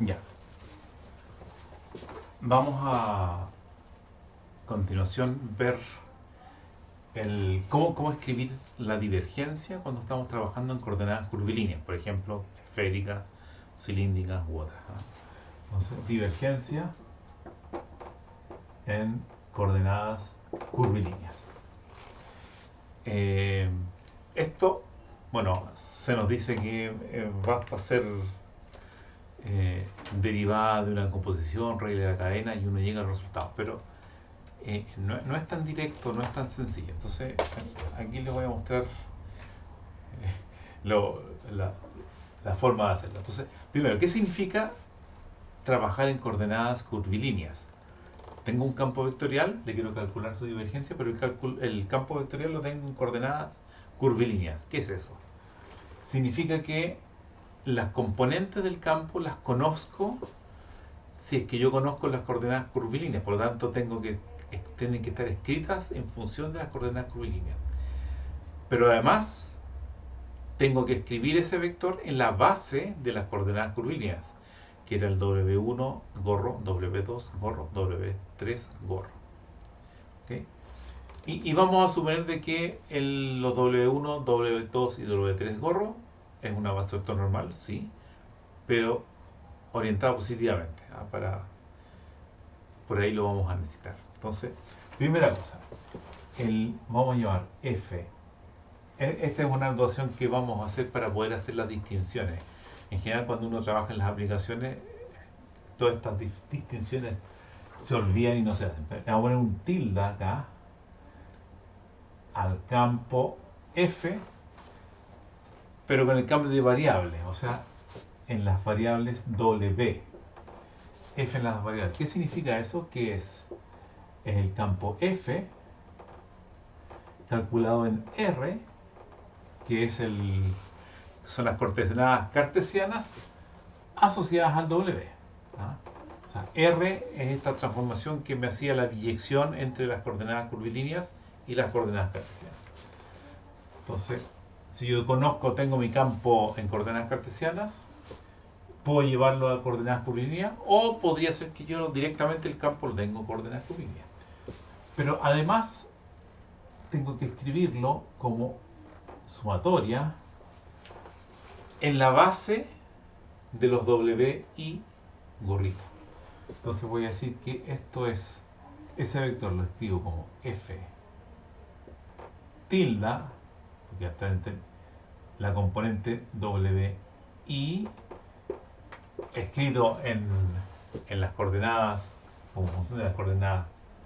Ya. Vamos a continuación ver cómo escribir la divergencia cuando estamos trabajando en coordenadas curvilíneas, por ejemplo, esféricas, cilíndricas u otras. Entonces, divergencia en coordenadas curvilíneas. Esto, bueno, se nos dice que basta ser derivada de una composición, regla de la cadena y uno llega al resultado, pero no es tan directo, no es tan sencillo. Entonces, aquí les voy a mostrar lo, la forma de hacerlo. Entonces, primero, ¿qué significa trabajar en coordenadas curvilíneas? Tengo un campo vectorial, le quiero calcular su divergencia, pero el campo vectorial lo tengo en coordenadas curvilíneas. ¿Qué es eso? Significa que las componentes del campo las conozco si es que yo conozco las coordenadas curvilíneas, por lo tanto tienen que estar escritas en función de las coordenadas curvilíneas. Pero además tengo que escribir ese vector en la base de las coordenadas curvilíneas, que era el W1 gorro, W2 gorro, W3 gorro. ¿Okay? Y vamos a suponer de que los W1, W2 y W3 gorro es una base vector normal, sí, pero orientada positivamente. Por ahí lo vamos a necesitar. Entonces, primera cosa, vamos a llamar F. Esta es una notación que vamos a hacer para poder hacer las distinciones. En general, cuando uno trabaja en las aplicaciones, todas estas distinciones se olvidan y no se hacen. Vamos a poner un tilde acá al campo F, pero con el cambio de variables, o sea, en las variables W. F en las variables. ¿Qué significa eso? Que es el campo F calculado en R, que son las coordenadas cartesianas asociadas al W. ¿Ah? O sea, R es esta transformación que me hacía la biyección entre las coordenadas curvilíneas y las coordenadas cartesianas. Entonces, si yo tengo mi campo en coordenadas cartesianas, puedo llevarlo a coordenadas curvilíneas, o podría ser que yo directamente el campo lo tengo en coordenadas curvilíneas. Pero además, tengo que escribirlo como sumatoria en la base de los W y gorrito. Entonces voy a decir que ese vector lo escribo como F tilda, porque está entre la componente W y escrito en las coordenadas, como función de las coordenadas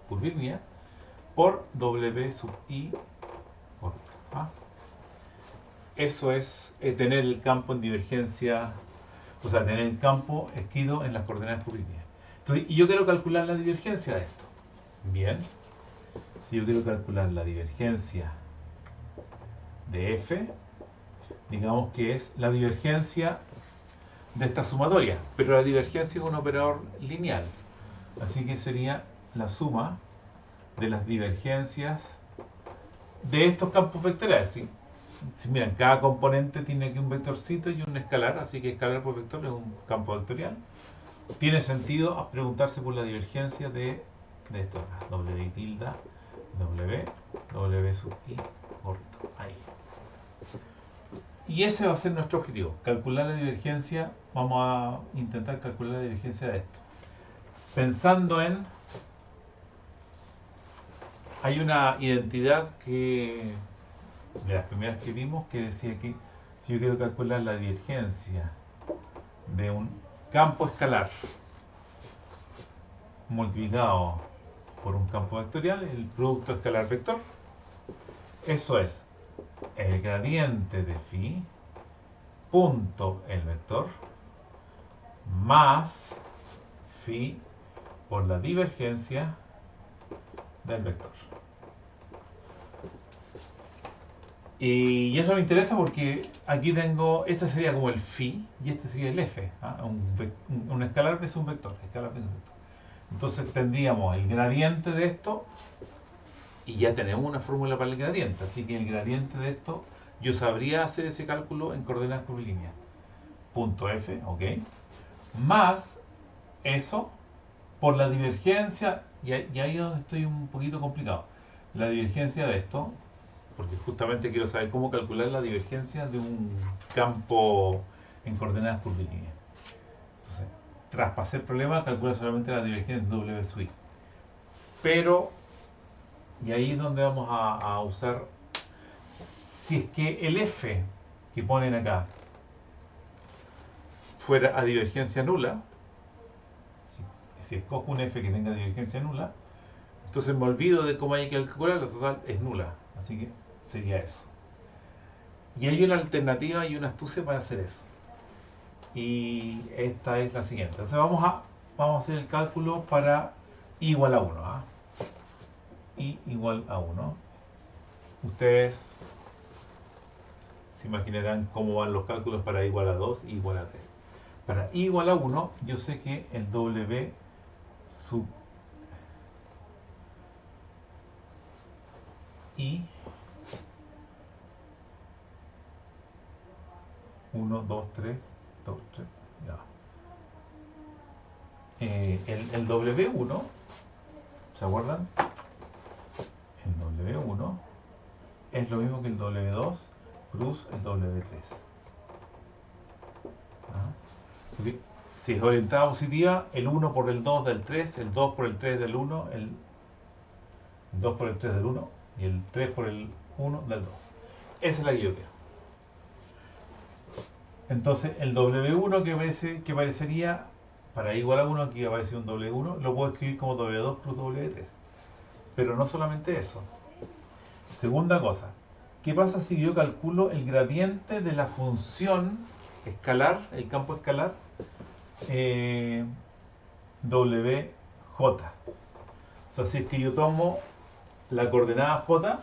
curvilíneas, por W sub I gorrito. ¿Ah? Eso es tener el campo en divergencia, o sea, tener el campo escrito en las coordenadas curvilíneas. Entonces, y yo quiero calcular la divergencia de esto. Bien, si yo quiero calcular la divergencia de F, digamos que es la divergencia de esta sumatoria, pero la divergencia es un operador lineal, así que sería la suma de las divergencias de estos campos vectoriales. Si miran, cada componente tiene aquí un vectorcito y un escalar, así que escalar por vector es un campo vectorial. Tiene sentido preguntarse por la divergencia de esto acá, W tilde, W sub I, gorrito, ahí. Y ese va a ser nuestro objetivo, calcular la divergencia. Vamos a intentar calcular la divergencia de esto. Pensando hay una identidad de las primeras que vimos, que decía que si yo quiero calcular la divergencia de un campo escalar multiplicado por un campo vectorial, el producto escalar vector, eso es el gradiente de phi punto el vector más phi por la divergencia del vector. Y eso me interesa porque aquí tengo, este sería como el phi y este sería el f. ¿Ah? Un escalar es un vector, Entonces tendríamos el gradiente de esto y ya tenemos una fórmula para el gradiente. Así que el gradiente de esto, yo sabría hacer ese cálculo en coordenadas curvilíneas. Punto f, ok, más eso por la divergencia, y ahí es donde estoy un poquito complicado, la divergencia de esto, porque justamente quiero saber cómo calcular la divergencia de un campo en coordenadas curvilíneas. Entonces, traspasé el problema, calcula solamente la divergencia de W sub I. Pero, y ahí es donde vamos a usar, si es que el F que ponen acá fuera a divergencia nula, si escojo un F que tenga divergencia nula, entonces me olvido de cómo hay que calcular, la total es nula. Así que sería eso. Y hay una alternativa y una astucia para hacer eso. Y esta es la siguiente. Entonces vamos a hacer el cálculo para I igual a 1. ¿Ah? I igual a 1. Ustedes se imaginarán cómo van los cálculos para I igual a 2, I igual a 3. Para I igual a 1, yo sé que el W sub I 1, 2, 3, 2, 3, ya. El W1, ¿se acuerdan? El W1 es lo mismo que el W2 cruz el W3. ¿Ah? Si es orientada positiva, el 1 por el 2 del 3, el 2 por el 3 del 1, el 2 por el 3 del 1 y el 3 por el 1 del 2. Esa es la que yo quiero. Entonces el W1 que parecería para I igual a 1, aquí aparece un W1, lo puedo escribir como W2 plus W3. Pero no solamente eso. Segunda cosa, ¿qué pasa si yo calculo el gradiente de la función escalar, el campo escalar, WJ? O sea, si es que yo tomo la coordenada J,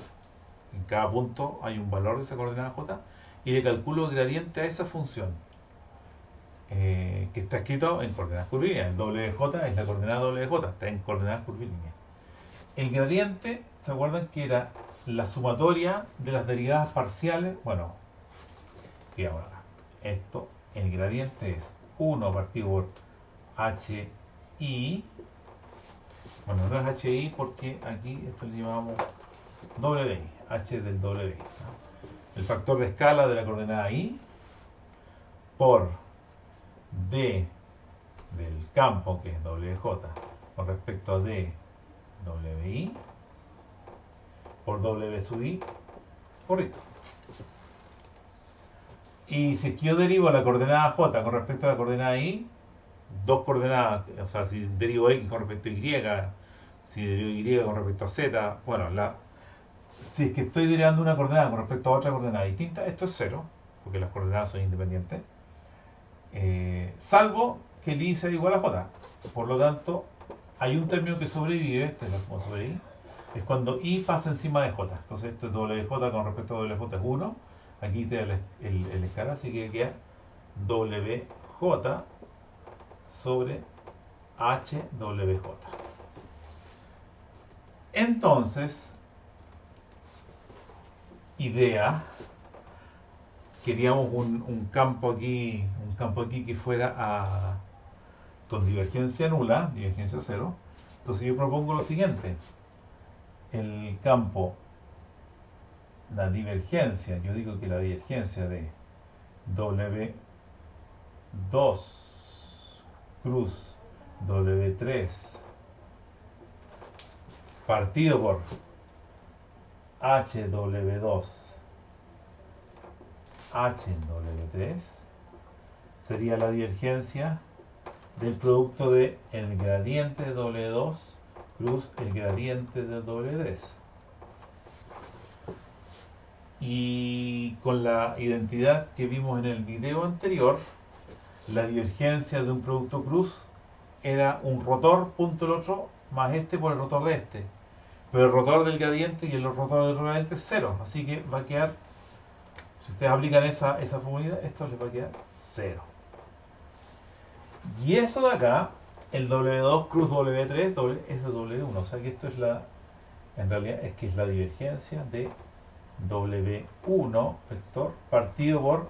en cada punto hay un valor de esa coordenada J, y le calculo el gradiente a esa función, que está escrito en coordenadas curvilíneas. El WJ es la coordenada WJ, está en coordenadas curvilíneas. El gradiente, ¿se acuerdan que era la sumatoria de las derivadas parciales? Bueno, digamos acá. Esto, el gradiente es 1 partido por HI. Bueno, no es HI porque aquí esto le llamamos WI, H del WI. ¿No? El factor de escala de la coordenada I por D del campo, que es WJ, con respecto a D WI, por W sub I, por esto. Y si es que yo derivo la coordenada J con respecto a la coordenada Y, dos coordenadas, o sea, si derivo X con respecto a Y, si derivo Y con respecto a Z, bueno, si es que estoy derivando una coordenada con respecto a otra coordenada distinta, esto es cero, porque las coordenadas son independientes, salvo que el I sea igual a J. Por lo tanto, hay un término que sobrevive, este es la suma sobre I, es cuando I pasa encima de J. Entonces esto es WJ con respecto a WJ es 1, aquí te da el escala, así que queda WJ sobre HWJ. Entonces, idea, queríamos un campo aquí que fuera con divergencia nula, divergencia cero. Entonces yo propongo lo siguiente: el campo, la divergencia, yo digo que la divergencia de W2 cruz W3 partido por HW2 HW3 sería la divergencia del producto de el gradiente de W2 cruz el gradiente de W3. Y con la identidad que vimos en el video anterior, la divergencia de un producto cruz era un rotor punto el otro más este por el rotor de este. Pero el rotor del gradiente y el rotor del otro gradiente es cero. Así que va a quedar, si ustedes aplican esa fórmula, esto les va a quedar cero. Y eso de acá, el W2 cruz W3, es W1. O sea que esto es en realidad es que es la divergencia de W1 vector partido por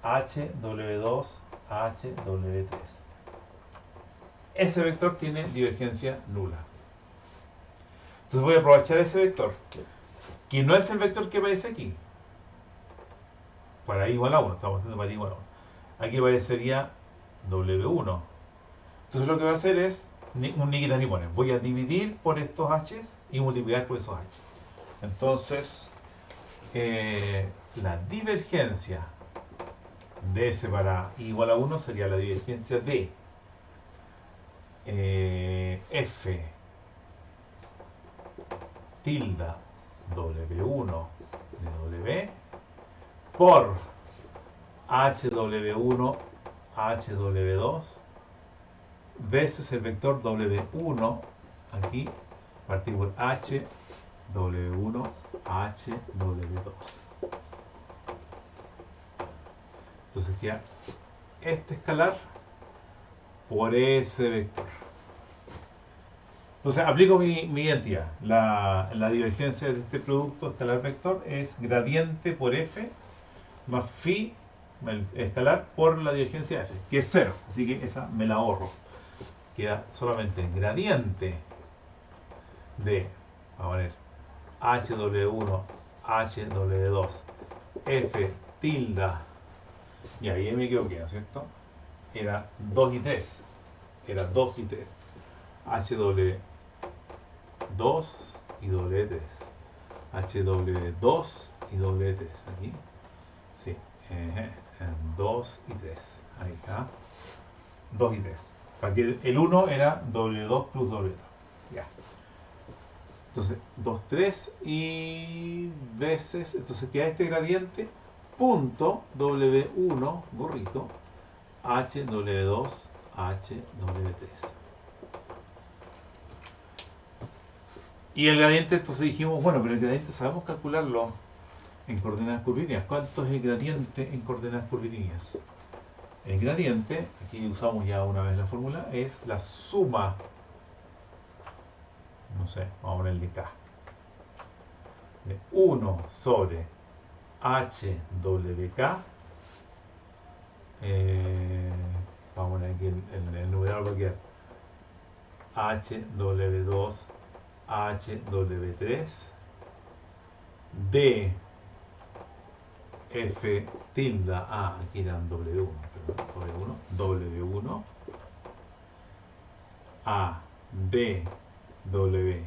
HW2 HW3. ese vector tiene divergencia nula. Entonces voy a aprovechar ese vector, que no es el vector que aparece aquí. Para i igual a 1, estamos haciendo para i igual a 1. Aquí aparecería W1. Entonces lo que voy a hacer es un ni quitas ni pones. Voy a dividir por estos h y multiplicar por esos h. Entonces, la divergencia de S para i igual a 1 sería la divergencia de F tilde W1 de W por HW1 HW2 veces el vector W1 aquí partido por HW1 HW2. Entonces queda este escalar por ese vector. Entonces aplico mi identidad. La divergencia de este producto escalar vector es gradiente por F más phi el escalar por la divergencia de F, que es 0. Así que esa me la ahorro. Queda solamente gradiente de, vamos a ver, HW1 HW2 F tilde. Y ahí me equivoqué, ¿no es cierto? Era 2 y 3. Era 2 y 3. HW2 y W3. HW2 y W3. Aquí. Sí. 2 y 3. Ahí está. 2 y 3. Para que el 1 era W2 plus W2. Ya. Entonces, 2, 3 y veces. Entonces queda este gradiente. Punto W1, gorrito. HW2, HW3. Y el gradiente, entonces dijimos, bueno, pero el gradiente sabemos calcularlo en coordenadas curvilíneas. ¿Cuánto es el gradiente en coordenadas curvilíneas? El gradiente, aquí usamos ya una vez la fórmula, es la suma, no sé, vamos a ponerle K, de 1 sobre HWK, vamos a poner aquí el numerador va a quedar HW2, HW3, D F tilde A, aquí eran W1, perdón, W1, A, D, W,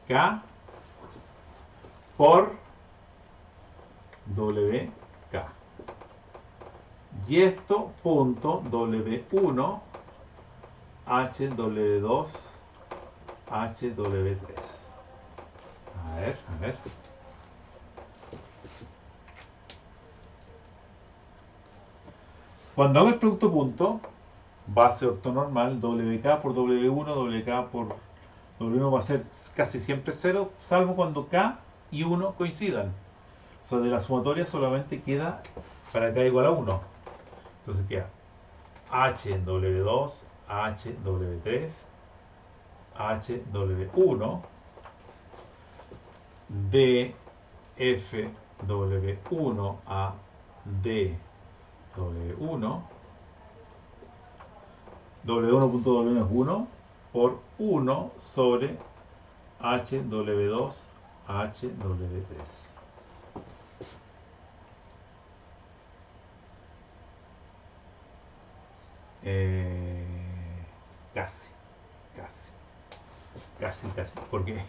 K, por WK. Y esto, punto W1, HW2, HW3. A ver, a ver. Cuando hago el producto punto, base ortonormal, WK por W1, WK por W1 va a ser casi siempre 0, salvo cuando K y 1 coincidan. O sea, de la sumatoria solamente queda para K igual a 1. Entonces queda HW2, HW3, HW1, DFW1 a DW1, W1.W1 es 1 por 1 sobre HW2 HW3. Casi, porque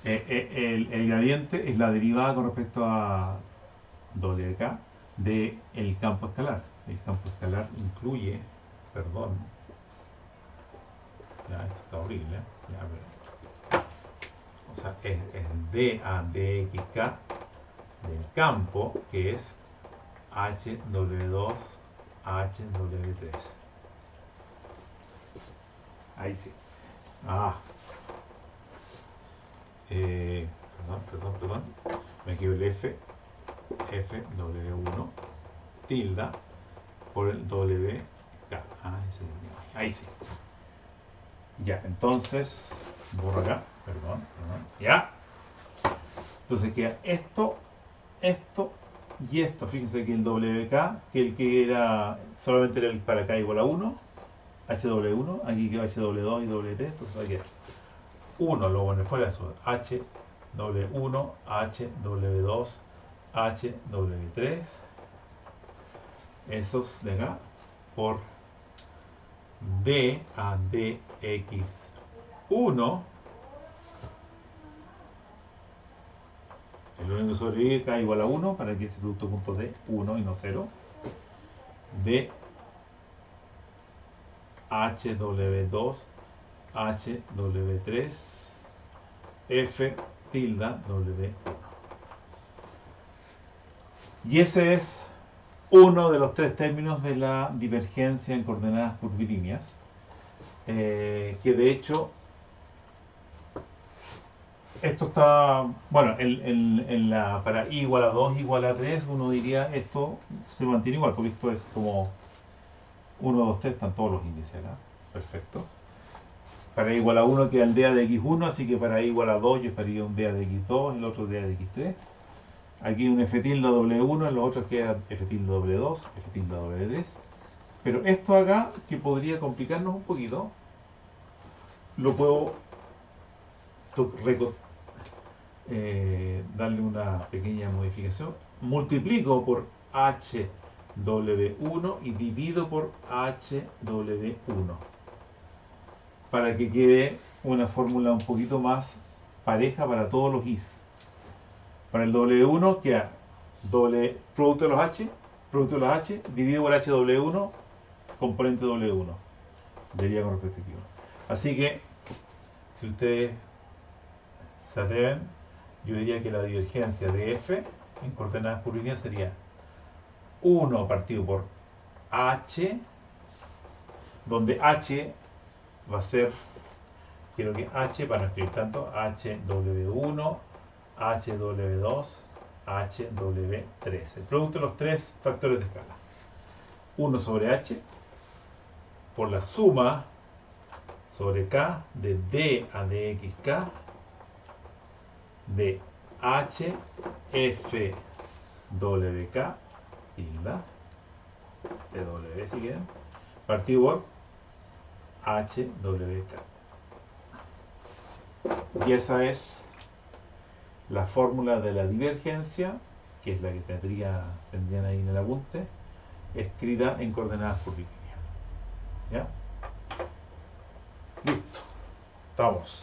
el gradiente es la derivada con respecto a WK del campo escalar. El campo escalar incluye, perdón, ya esto está horrible, ya, pero, o sea, es D a DXK del campo, que es HW2 HW3. Ahí sí. Perdón. Me quedo el F, W1, tilde, por el WK. Ahí sí. Ya, entonces, borro acá, perdón. Ya. Entonces queda esto y esto. Fíjense que el WK, que el que era solamente era el para K igual a 1, HW1, aquí quedó HW2 y W3, entonces va a quedar 1, lo pone fuera, eso, HW1, HW2, HW3, esos de acá, por D a DX1, el único que sobrevive K igual a 1, para que ese producto punto D 1 y no 0, de HW2, HW3, F tilde W1. Y ese es uno de los tres términos de la divergencia en coordenadas curvilíneas, que de hecho esto está, bueno, para i igual a 2 igual a 3, uno diría esto se mantiene igual, porque esto es como 1, 2, 3, están todos los índices acá. Perfecto. Para i igual a 1 queda el dA de x1, así que para i igual a 2 yo esperaría un dA de x2, el otro dA de x3. Aquí un f tilde w1, en los otros queda f tilde w2, f tilde w3. Pero esto acá, que podría complicarnos un poquito, lo puedo darle una pequeña modificación. Multiplico por HW1 y divido por HW1 para que quede una fórmula un poquito más pareja para todos los I's. Para el W1 queda producto de los H, dividido por HW1, componente W1. Debería con perspectiva. Así que, si ustedes se atreven, yo diría que la divergencia de F en coordenadas curvilíneas sería 1 partido por H, donde H va a ser, quiero que H, para no escribir tanto, HW1, HW2, HW3. El producto de los tres factores de escala. 1 sobre H por la suma sobre K de D a DXK de H F WK tilde de W si quieren, partido por HWK. Y esa es la fórmula de la divergencia, que es la que tendrían ahí en el apunte, escrita en coordenadas curvilíneas. ¿Ya? Listo. Estamos.